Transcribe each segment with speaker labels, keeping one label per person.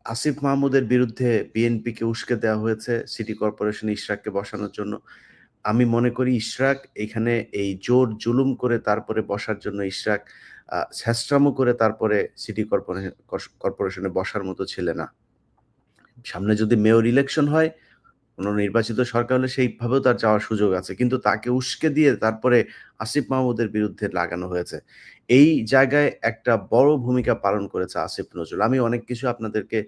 Speaker 1: আসিফ মাহমুদের বিরুদ্ধে বিএনপিকে উস্কে দেওয়া হয়েছে সিটি কর্পোরেশনে ইশরাককে বসানোর জন্য। আমি মনে করি ইশরাক এখানে এই জোর জুলুম করে তারপরে বসার জন্য ইশরাক ছ্যাঁচড়ামো করে তারপরে সিটি কর্পোরেশনে বসার মতো ছেলে না। সামনে যদি মেয়র ইলেকশন হয়, কোনো নির্বাচিত সরকার হলে সেইভাবেও তার যাওয়ার সুযোগ আছে। কিন্তু তাকে উস্কে দিয়ে তারপরে আসিফ মাহমুদের বিরুদ্ধে লাগানো হয়েছে। এই জায়গায় একটা বড় ভূমিকা পালন করেছে আসিফ নজরুল। আমি অনেক কিছু আপনাদেরকে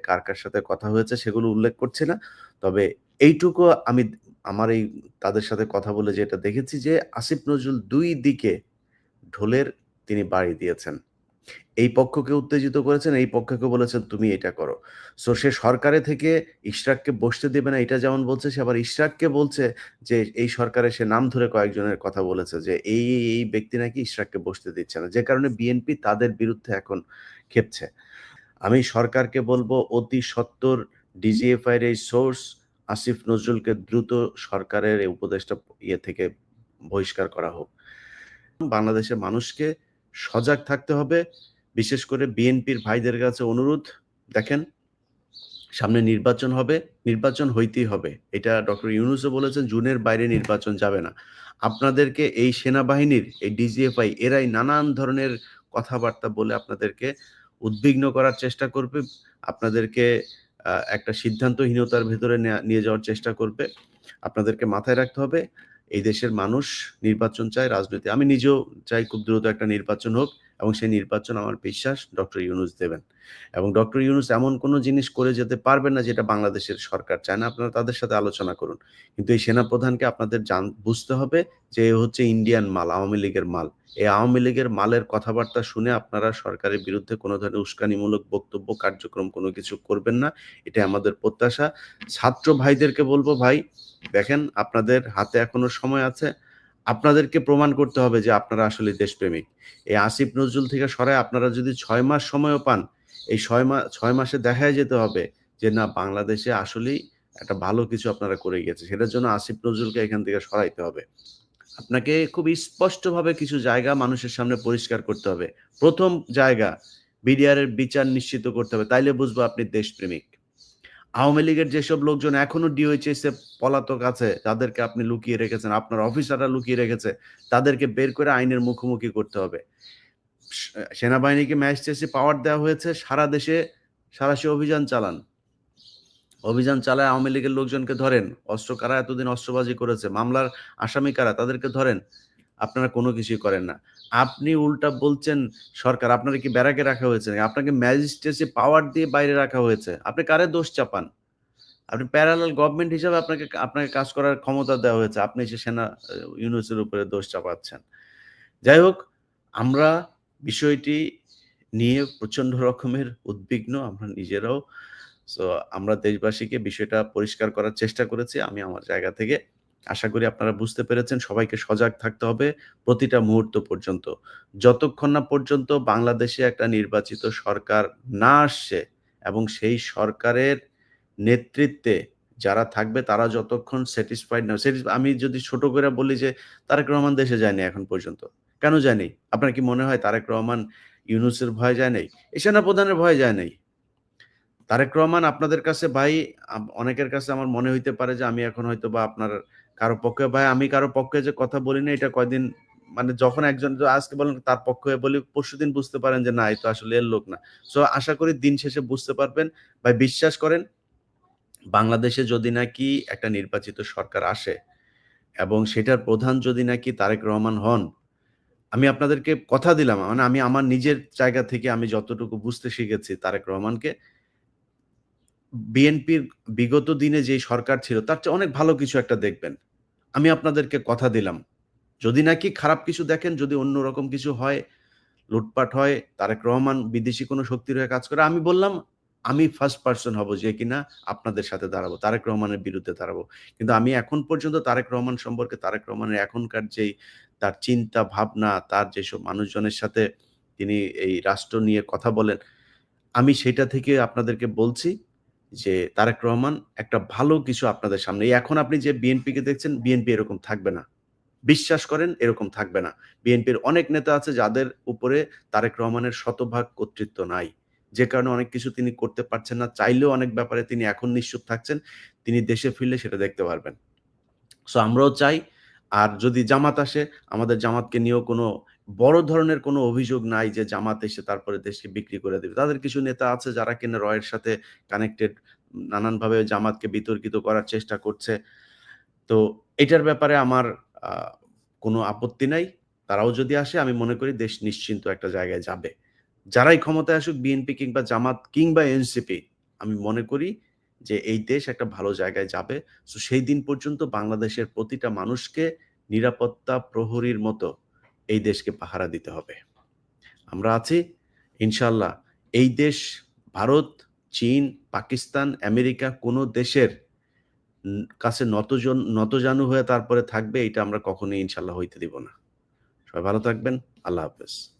Speaker 1: কার সাথে কথা হয়েছে সেগুলো উল্লেখ করছি না। তবে এইটুকু আমি আমার এই তাদের সাথে কথা বলে যেটা দেখেছি যে আসিফ নজরুল ২ দিকে ঢোলের তিনি বাড়ি দিয়েছেন। এই পক্ষকে উত্তেজিত করেছেন, এই পক্ষকে বলেছেন তুমি এটা করো। সো সে সরকারে থেকে ইশরাককে বসতে দেবে না এটা যেমন বলছে, সে আবার ইশরাককে বলছে যে এই সরকারে সে নাম ধরে কয়েকজনের কথা বলেছে যে এই ব্যক্তি নাকি ইশরাককে বসতে দিচ্ছে না। যে কারণে বিএনপি তাদের বিরুদ্ধে এখন ক্ষেপছে। আমি সরকারকে বলবো অতি সত্বর ডিজিএফআই এর এই সোর্স আসিফ নজরুলকে দ্রুত সরকারের এই উপদেষ্টা থেকে বহিষ্কার করা হোক। বাংলাদেশের মানুষকে সজাগ থাকতে হবে। বিশেষ করে বিএনপির ভাইদের কাছে অনুরোধ, দেখেন সামনে নির্বাচন হবে, নির্বাচন হইতেই হবে। এটা ডক্টর ইউনূসও বলেছেন জুনের বাইরে নির্বাচন যাবে না। আপনাদেরকে এই সেনাবাহিনীর এই ডিজিএফআই এরাই নানান ধরনের কথাবার্তা বলে আপনাদেরকে উদ্বিগ্ন করার চেষ্টা করবে। আপনাদেরকে একটা সিদ্ধান্তহীনতার ভেতরে নিয়ে যাওয়ার চেষ্টা করবে। আপনাদেরকে মাথায় রাখতে হবে এই দেশের মানুষ নির্বাচন চায়, রাজনীতি আমি নিজেও চাই খুব দ্রুত একটা নির্বাচন হোক এবং সেই নির্বাচন আমার বিশ্বাস ডক্টর ইউনূস দেবেন। এবং ডক্টর ইউনূস এমন কোনো জিনিস করে যেতে পারবেন না যেটা বাংলাদেশের সরকার চায় না। আপনারা তাদের সাথে আলোচনা করুন। কিন্তু এই সেনাপ্রধানকে আপনাদের বুঝতে হবে যে এ হচ্ছে ইন্ডিয়ান মাল, আওয়ামী লীগের মাল। এই আওয়ামী লীগের মালের কথাবার্তা শুনে আপনারা সরকারের বিরুদ্ধে কোনো ধরনের উস্কানিমূলক বক্তব্য, কার্যক্রম কোনো কিছু করবেন না। এটাই আমাদের প্রত্যাশা। ছাত্র ভাইদেরকে বলব, ভাই দেখেন আপনাদের হাতে এখনো সময় আছে। আপনাদেরকে প্রমাণ করতে হবে যে আপনারা আসলে দেশপ্রেমিক। এই আসিফ নজরুল থেকে সরায় আপনারা যদি ৬ মাস সময়ও পান, এই ৬ মাসে দেখায় যেতে হবে যে না বাংলাদেশে আসলেই একটা ভালো কিছু আপনারা করে গিয়েছে। সেটার জন্য আসিফ নজরুলকে এখান থেকে সরাইতে হবে। আপনাকে খুব স্পষ্টভাবে কিছু জায়গা মানুষের সামনে পরিষ্কার করতে হবে। ১ম জায়গা বিডিআর এর বিচার নিশ্চিত করতে হবে। তাইলে বুঝবো আপনি দেশপ্রেমিক। আওয়ামী লীগের যেসব লোকজন এখনো ডিওএইচএস এ পলাতক আছে, যাদেরকে আপনি লুকিয়ে রেখেছেন, আপনার অফিসাররা লুকিয়ে রেখেছে, তাদেরকে বের করে আইনের মুখোমুখি করতে হবে। সেনাবাহিনীকে ম্যাজিস্ট্রেসি পাওয়ার দেওয়া হয়েছে, সারা দেশে সাঁড়াশি অভিযান চালান। অভিযান চালায় আওয়ামী লীগের লোকজনকে ধরেন। অস্ত্র কারা এতদিন অস্ত্রবাজি করেছে, মামলার আসামি কারা তাদেরকে ধরেন। আপনারা কোনো কিছুই করেন না। আপনি উল্টা বলছেন সরকার, আপনারা কি ব্যারাকে রাখা হয়েছে নাকি? আপনাকে ম্যাজিস্ট্রেসি পাওয়ার দিয়ে বাইরে রাখা হয়েছে। আপনি কারে দোষ চাপান? আপনি প্যারালাল গভর্নমেন্ট হিসাবে আপনাকে কাজ করার ক্ষমতা দেওয়া হয়েছে। আপনি এসে ইউনূসের উপরে দোষ চাপাচ্ছেন। যাই হোক, আমরা বিষয়টি নিয়ে প্রচন্ড রকমের উদ্বিগ্ন আমরা নিজেরাও। সো আমরা দেশবাসীকে বিষয়টা পরিষ্কার করার চেষ্টা করেছি আমি আমার জায়গা থেকে। আশা করি আপনারা বুঝতে পেরেছেন। সবাইকে সজাগ থাকতে হবে প্রতিটা মুহূর্ত পর্যন্ত। যতক্ষণ না পর্যন্ত বাংলাদেশে একটা নির্বাচিত সরকার না আসছে এবং সেই সরকারের নেতৃত্বে যারা থাকবে তারা যতক্ষণ স্যাটিসফাইড না আমি যদি ছোট করে বলি যে তারেক রহমান দেশে যায়নি এখন পর্যন্ত। কেন যায়নি? আপনার কি মনে হয় তারেক রহমান ইউনূসের ভয়ে যায় নাই? এই সেনাপ্রধানের ভয়ে যায় নাই। তারেক রহমান আপনাদের কাছে ভাই, অনেকের কাছে আমার মনে হইতে পারে যে আমি এখন হয়তোবা আপনার কারো পক্ষে, ভাই আমি কারো পক্ষে যে কথা বলি না এটা কয়দিন মানে যখন একজন আজকে বলেন তার পক্ষে বলি, পরশুদিন বুঝতে পারেন যে না, এ তো আসলে এর লোক না। সো আশা করি দিন শেষে বুঝতে পারবেন। ভাই বিশ্বাস করেন, বাংলাদেশে যদি নাকি একটা নির্বাচিত সরকার আসে এবং সেটার প্রধান যদি নাকি তারেক রহমান হন, আমি আপনাদেরকে কথা দিলাম, মানে আমি আমার নিজের জায়গা থেকে আমি যতটুকু বুঝতে শিখেছি তারেক রহমানকে, বিএনপির বিগত দিনে যে সরকার ছিল তার চেয়ে অনেক ভালো কিছু একটা দেখবেন। আমি আপনাদেরকে কথা দিলাম। যদি নাকি খারাপ কিছু দেখেন, যদি অন্যরকম কিছু হয়, লুটপাট হয়, তারেক রহমান বিদেশি কোনো শক্তির হয়ে কাজ করে, আমি বললাম আমি ফার্স্ট পারসন হব যে কিনা আপনাদের সাথে দাঁড়াবো। তারেক রহমানের বিরুদ্ধে দাঁড়াবো। কিন্তু আমি এখন পর্যন্ত তারেক রহমান সম্পর্কে, তারেক রহমানের এখনকার যেই তার চিন্তা ভাবনা, তার যেসব মানুষজনের সাথে তিনি এই রাষ্ট্র নিয়ে কথা বলেন, আমি সেটা থেকে আপনাদেরকে বলছি যে তারেক রহমান একটা ভালো কিছু আপনাদের সামনে, এই এখন আপনি যে বিএনপিকে দেখছেন, বিএনপি এরকম থাকবে না। বিশ্বাস করেন এরকম থাকবে না। বিএনপির অনেক নেতা আছে যাদের উপরে তারেক রহমানের শতভাগ কর্তৃত্ব নাই। যে কারণে অনেক কিছু তিনি করতে পারছেন না। চাইলেও অনেক ব্যাপারে তিনি এখন নিশ্চুপ থাকছেন। তিনি দেশে ফিরলে সেটা দেখতে পারবেন। সো আমরাও চাই, আর যদি জামাত আসে, আমাদের জামাতকে নিয়েও কোনো বড় ধরনের কোনো অভিযোগ নাই যে জামাত এসে তারপরে দেশকে বিক্রি করে দিবে। তাদের কিছু নেতা আছে যারা কিনা রয়ের সাথে কানেক্টেড, নানানভাবে জামাতকে বিতর্কিত করার চেষ্টা করছে। তো এটার ব্যাপারে আমার আ কোনো আপত্তি নাই। তারাও যদি আসে আমি মনে করি দেশ নিশ্চিন্ত একটা জায়গায় যাবে। যারাই ক্ষমতায় আসুক, বিএনপি কিংবা জামাত কিংবা এনসিপি, আমি মনে করি যে এই দেশ একটা ভালো জায়গায় যাবে। সো সেই দিন পর্যন্ত বাংলাদেশের প্রতিটা মানুষকে নিরাপত্তা প্রহরীর মতো এই দেশকে পাহারা দিতে হবে। আমরা আছি, ইনশাআল্লাহ এই দেশ ভারত, চীন, পাকিস্তান, আমেরিকা কোনো দেশের কাছে নতজানু হয়ে তারপরে থাকবে, এটা আমরা কখনোই ইনশাআল্লাহ হইতে দিব না। সবাই ভালো থাকবেন। আল্লাহ হাফেজ।